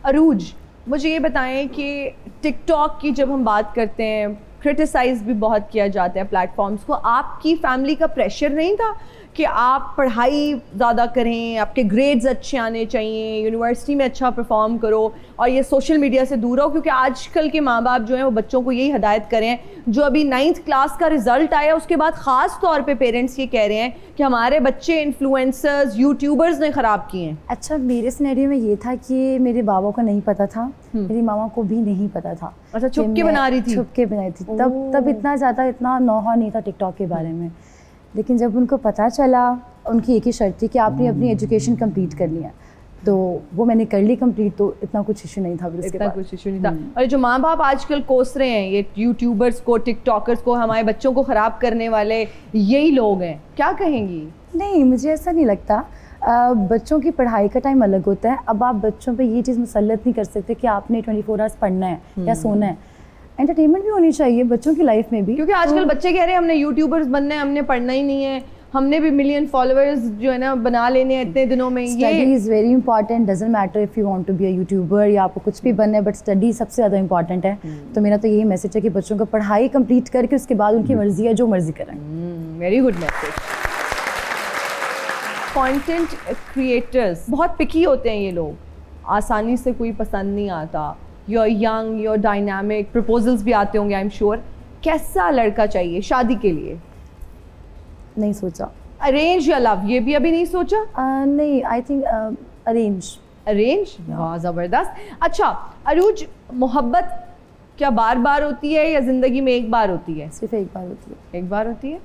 अरूज, मुझे ये बताएं कि टिकटॉक की जब हम बात करते हैं, क्रिटिसाइज भी बहुत किया जाता है प्लेटफॉर्म्स को, आपकी फैमिली का प्रेशर नहीं था कि आप पढ़ाई ज़्यादा करें, आपके ग्रेड्स अच्छे आने चाहिए, यूनिवर्सिटी में अच्छा परफॉर्म करो और ये सोशल मीडिया से दूर रहो? क्योंकि आजकल के माँ बाप जो हैं वो बच्चों को यही हिदायत करें, जो अभी 9th क्लास का रिजल्ट आया उसके बाद ख़ास तौर पे पेरेंट्स ये कह रहे हैं कि हमारे बच्चे इन्फ्लुएंसर्स, यूट्यूबर्स ने ख़राब किए हैं। अच्छा, मेरे सिनेरियो में ये था कि मेरे बाबा को नहीं पता था, मेरी मामा को भी नहीं पता था। अच्छा, छुप के बना रही थी? छुप के बनाई थी। तब इतना ज़्यादा इतना नौहा नहीं था टिकटॉक के बारे में। लेकिन जब उनको पता चला, उनकी एक ही शर्त थी कि आपने अपनी एजुकेशन कंप्लीट करनी है, तो वो मैंने कर ली कंप्लीट, तो इतना कुछ इशू नहीं था। इतना कुछ इशू नहीं था। और जो माँ बाप आजकल कोस रहे हैं ये यूट्यूबर्स को, टिकटॉकर्स को, हमारे बच्चों को ख़राब करने वाले यही लोग हैं, क्या कहेंगी? नहीं, मुझे ऐसा नहीं लगता। बच्चों की पढ़ाई का टाइम अलग होता है। अब आप बच्चों पे ये चीज़ मुसल्लत नहीं कर सकते कि आपने 24 आवर्स पढ़ना है या सोना है। एंटरटेनमेंट भी होनी चाहिए बच्चों की लाइफ में भी, क्योंकि आजकल बच्चे कह रहे हैं हमने यूट्यूबर्स बनना है, हमने पढ़ना ही नहीं है, हमने भी मिलियन फॉलोअर्स जो है ना बना लेने हैं इतने दिनों में। Study is very important, doesn't matter if you want to be a YouTuber या आपको कुछ भी बनना है, बट स्टडी सबसे ज़्यादा इंपॉर्टेंट है। तो मेरा तो यही मैसेज है कि बच्चों को पढ़ाई कंप्लीट करके उसके बाद उनकी मर्जी है, जो मर्जी करें। Very good message. Content creators बहुत पिकी होते हैं ये लोग, आसानी से कोई पसंद नहीं आता। You're young, you're dynamic, proposals भी आते होंगे आई एम श्योर। कैसा लड़का चाहिए शादी के लिए? नहीं सोचा। अरेंज या लव, ये भी अभी नहीं सोचा? नहीं, आई थिंक अरेंज। अरेंज? वाह, ज़बरदस्त। अच्छा अरूज, मोहब्बत क्या बार बार होती है या ज़िंदगी में एक बार होती है? सिर्फ एक बार होती है। एक बार होती है?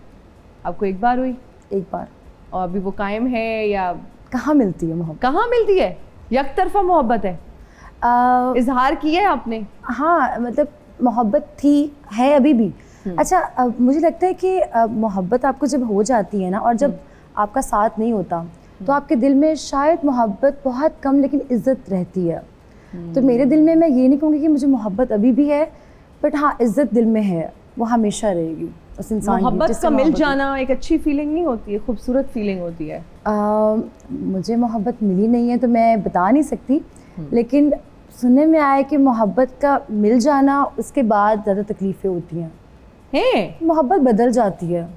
आपको एक बार हुई? एक बार। और अभी वो कायम है या? कहाँ मिलती है मोहब्बत? कहाँ मिलती है? एक तरफा मोहब्बत है? इजहार किया है आपने? हाँ, मतलब मोहब्बत थी, है अभी भी। अच्छा, मुझे लगता है कि मोहब्बत आपको जब हो जाती है ना, और जब आपका साथ नहीं होता, तो आपके दिल में शायद मोहब्बत बहुत कम लेकिन इज्जत रहती है। तो मेरे दिल में, मैं ये नहीं कहूँगी कि मुझे मोहब्बत अभी भी है, बट हाँ, इज्जत दिल में है, वो हमेशा रहेगी उस इंसान की। मोहब्बत का मिल जाना एक अच्छी फीलिंग नहीं होती है? खूबसूरत फीलिंग होती है। मुझे मोहब्बत मिली नहीं है तो मैं बता नहीं सकती, लेकिन सुनने में आया कि मोहब्बत का मिल जाना उसके बाद ज़्यादा तकलीफ़ें होती हैं। मोहब्बत बदल जाती है,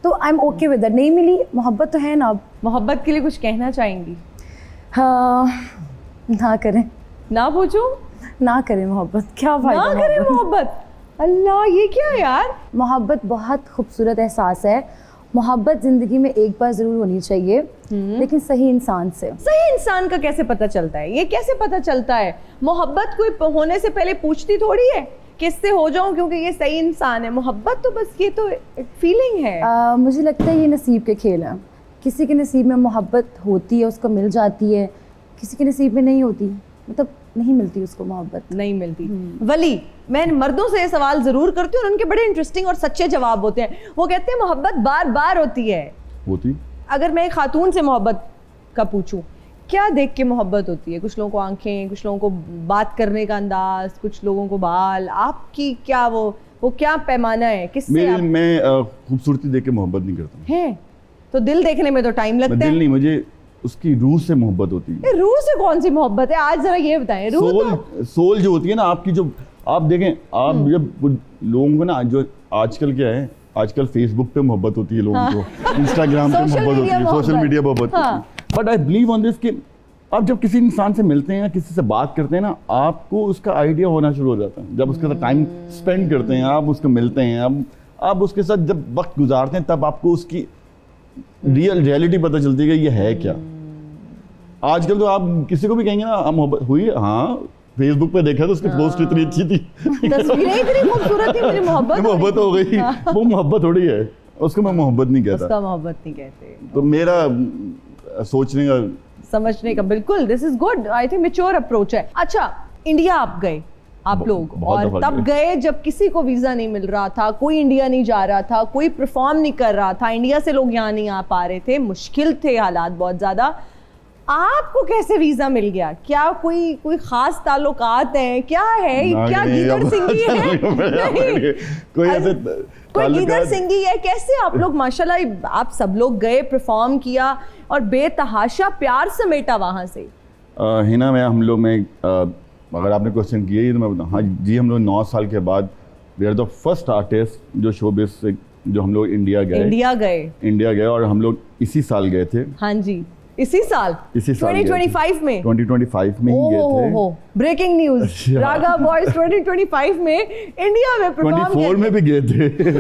तो I am okay with that. नहीं मिली मोहब्बत तो है ना। अब मोहब्बत के लिए कुछ कहना चाहेंगी? हाँ, ना करें। ना पूछूं? ना करें मोहब्बत, क्या फायदा? ना करें मोहब्बत? अल्लाह, ये क्या है यार? मोहब्बत बहुत खूबसूरत एहसास है। मोहब्बत ज़िंदगी में एक बार ज़रूर होनी चाहिए, लेकिन सही इंसान से। सही इंसान का कैसे पता चलता है? ये कैसे पता चलता है? मोहब्बत कोई होने से पहले पूछती थोड़ी है किससे हो जाऊं क्योंकि ये सही इंसान है। मोहब्बत तो बस ये तो एक फीलिंग है। मुझे लगता है ये नसीब के खेल है। किसी के नसीब में मोहब्बत होती है, उसको मिल जाती है, किसी के नसीब में नहीं होती, मतलब नहीं मिलती उसको मोहब्बत, नहीं मिलती। वली, मैं मर्दों से ये सवाल ज़रूर करती हूँ और उनके बड़े इंटरेस्टिंग और सच्चे जवाब होते हैं। वो कहते हैं मोहब्बत बार बार होती है। होती? अगर मैं एक खातून से मोहब्बत का पूछूं, क्या देख के मोहब्बत होती है? कुछ लोगों को आंखें, कुछ लोगों को बात करने का अंदाज, कुछ लोगों को बाल। आपकी क्या वो क्या पैमाना है? किससे? मैं खूबसूरती देख के मोहब्बत नहीं करता है, तो दिल देखने में तो टाइम लगता है। दिल नहीं, मुझे उसकी रूह से मोहब्बत होती है। रूह से कौन सी मोहब्बत है? आज जरा ये बताएं। रूह सोल जो होती है ना आपकी, जो आप देखें, आप जब लोगों को ना, जो आजकल क्या है, आजकल फेसबुक पे मोहब्बत होती है लोगों को, इंस्टाग्राम पे मोहब्बत होती है, सोशल मीडिया पे मोहब्बत होती है। But I believe on this कि आप जब किसी इंसान से मिलते हैं या किसी से बात करते हैं ना, आपको उसका आइडिया होना शुरू हो जाता है। जब उसके साथ टाइम स्पेंड करते हैं, आप उसको मिलते हैं, आप उसके साथ जब वक्त गुजारते हैं, तब आपको उसकी रियलिटी पता चलती है कि ये है क्या। आजकल तो आप किसी को भी कहेंगे ना मोहब्बत हुई, हाँ फेसबुक पे देखा तो उसकी पोस्ट इतनी अच्छी थी, तस्वीरें इतनी खूबसूरत थी, मुझे मोहब्बत हो गई। वो मोहब्बत थोड़ी है, उसको मैं मोहब्बत नहीं कहता। उसका मोहब्बत नहीं कहते। तो मेरा सोचने का, समझने का, बिल्कुल this is good, I think mature approach है। अच्छा, इंडिया आप गए, आप लोग, और तब गए जब किसी को वीजा नहीं मिल रहा था, कोई इंडिया नहीं जा रहा था, कोई परफॉर्म नहीं कर रहा था, इंडिया से लोग यहाँ नहीं आ पा रहे थे, मुश्किल थे हालात बहुत ज्यादा। आपको कैसे वीजा मिल गया? क्या कोई खास ताल्लुकात हैं? क्या है? क्या गीदड़ सिंगी है? कोई गीदड़ सिंगी है? कैसे आप लोग माशाल्लाह, आप सब लोग गए, परफॉर्म किया और बेतहाशा प्यार समेटा वहां से? हिना में हम लोग में अगर आपने क्वेश्चन किया ही तो मैं बताऊँ, हाँ जी, हम लोग 9 साल के बाद we are the first artist जो शोबिस से जो हम लोग इंडिया गए और हम लोग इसी साल गए थे। हाँ जी, इसी साल 2025 में 2025 में ही गए थे। ब्रेकिंग न्यूज, रागा बॉयज 2025 में इंडिया में परफॉर्म 24 में भी गए थे।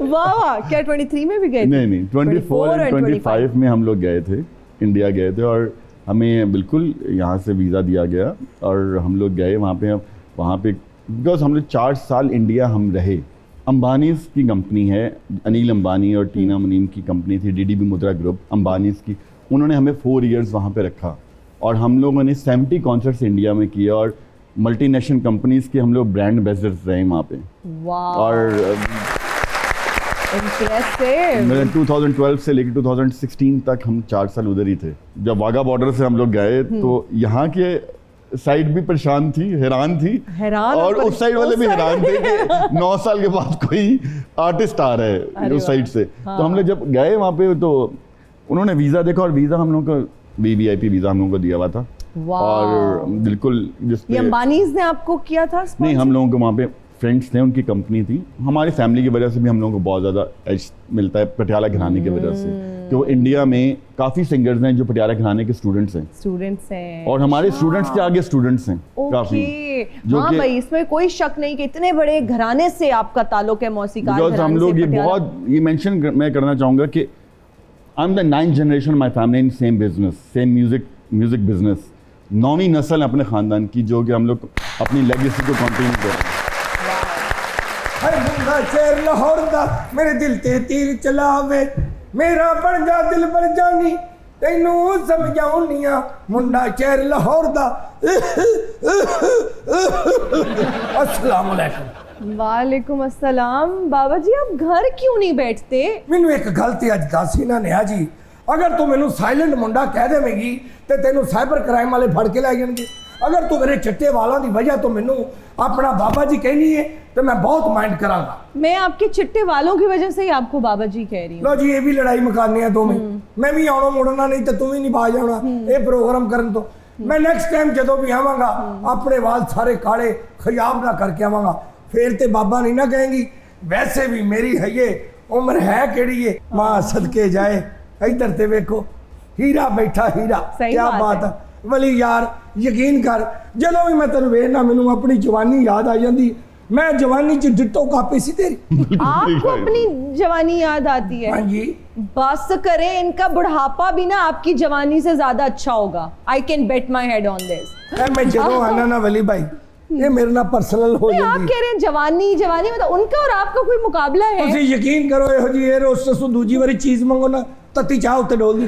वाह, क्या 23 में भी गए थे? नहीं 24 और 25 में हम लोग गए थे, इंडिया गए थे और हमें बिल्कुल यहाँ से वीज़ा दिया गया और हम लोग गए वहाँ पे बिकॉज हम लोग 4 साल इंडिया हम रहे। अंबानीज़ की कंपनी है, अनिल अंबानी और टीना मुनीम की कंपनी थी, डीडीबी मुद्रा ग्रुप अंबानीज़ की। उन्होंने हमें 4 इयर्स वहाँ पे रखा और हम लोगों ने 70 कॉन्सर्ट्स इंडिया में किए और मल्टीनेशनल कंपनीज़ के हम लोग ब्रांड एम्बेसडर्स रहे वहाँ पे। और इंप्रेसिव। 2012 से लेकर 2016 तक हम 4 साल उधर ही थे। जब वाघा बॉर्डर से हम लोग गए तो यहाँ के साइड भी परेशान थी, हैरान थी और उस साइड वाले भी हैरान थे कि 9 साल के बाद कोई आर्टिस्ट आ रहा है उस साइड से। हाँ। तो हम लोग जब गए वहाँ पे तो उन्होंने वीज़ा देखा और वीज़ा हम लोग को वीवीआईपी वीज़ा हम लोग को दिया हुआ था। और बिल्कुल ये अंबानीज़ ने आपको किया था? नहीं, हम लोगों को वहाँ पे फ्रेंड्स थे, उनकी कंपनी थी। हमारी फैमिली की वजह से भी हम लोगों को बहुत ज़्यादा एज मिलता है पटियाला घराने की वजह से, तो इंडिया में काफ़ी सिंगर्स हैं जो पटियाला घराने के स्टूडेंट्स हैं और हमारे स्टूडेंट्स के आगे स्टूडेंट्स हैं काफ़ी। हाँ भाई, इसमें कोई शक नहीं कि इतने बड़े घराने से आपका ताल्लुक है, मौसीकार घराने से। हम लोग ये मेंशन मैं करना चाहूँगा कि I am the 9th generation my family in same business, same music business. 9वीं नस्ल अपने ख़ानदान की जो कि हम लोग अपनी लेगेसी को कंटिन्यू कर रहे हैं। मुंडा शेर लाहौर दा मेरे दिल ते तीर चलावे, मेरा बन जा दिल पर जानी तेनू समझाउनिया। मुंडा शेर लाहौर दा। अस्सलाम वालेकुम। वालेकुम अस्सलाम। बाबा जी, आप घर क्यों नहीं बैठते? मैनू एक गलती अज दसी ना नेहा जी, अगर तू मैनू साइलेंट मुंडा कह देवेगी तो तेनू साइबर क्राइम वाले फड़ के लै जाएंगे। अगर तू मेरे चिट्टे वालों की वजह तो मैनू अपना बाबा जी कहनी है तो मैं बहुत माइंड करांगा। मैं आपके चिट्टे वालों की वजह से ही आपको बाबा जी कह रही हूँ। लो जी, ये भी लड़ाई मुकानी है दो में। मैं भी आना मुड़ना नहीं तो तू भी नहीं बाज आना ये प्रोग्राम करन तो। मैं नेक्स्ट टाइम जदों भी आवांगा अपने वाल सारे काले खयाब ना करके आवांगा, फिर ते बाबा नहीं ना कहेंगी। वैसे भी मेरी है ये उम्र है केड़ी है, मां सदके जाए। इधर ते वेखो, हीरा बैठा हीरा, क्या बात है वली यार। यकीन कर, जदों भी मैं तेन वेखना मैनू अपनी जवानी याद आ जाती। मैं जवानी च डिट्टो कापी सी तेरी। आपको अपनी जवानी याद आती है? हाँ जी। बस करें, इनका बुढ़ापा भी ना आपकी जवानी से ज्यादा अच्छा होगा। I can bet my head on this. मैं जदों आना ना वली भाई, ये मेरे ना पर्सनल हो जाती। आप कह रहे हैं जवानी मतलब उनका और आपका कोई मुकाबला है? तुसी यकीन करो, यहो जी ये रोज दूजी वारी चीज मंगो ना तत्ती चाह उत्ते डोल दी।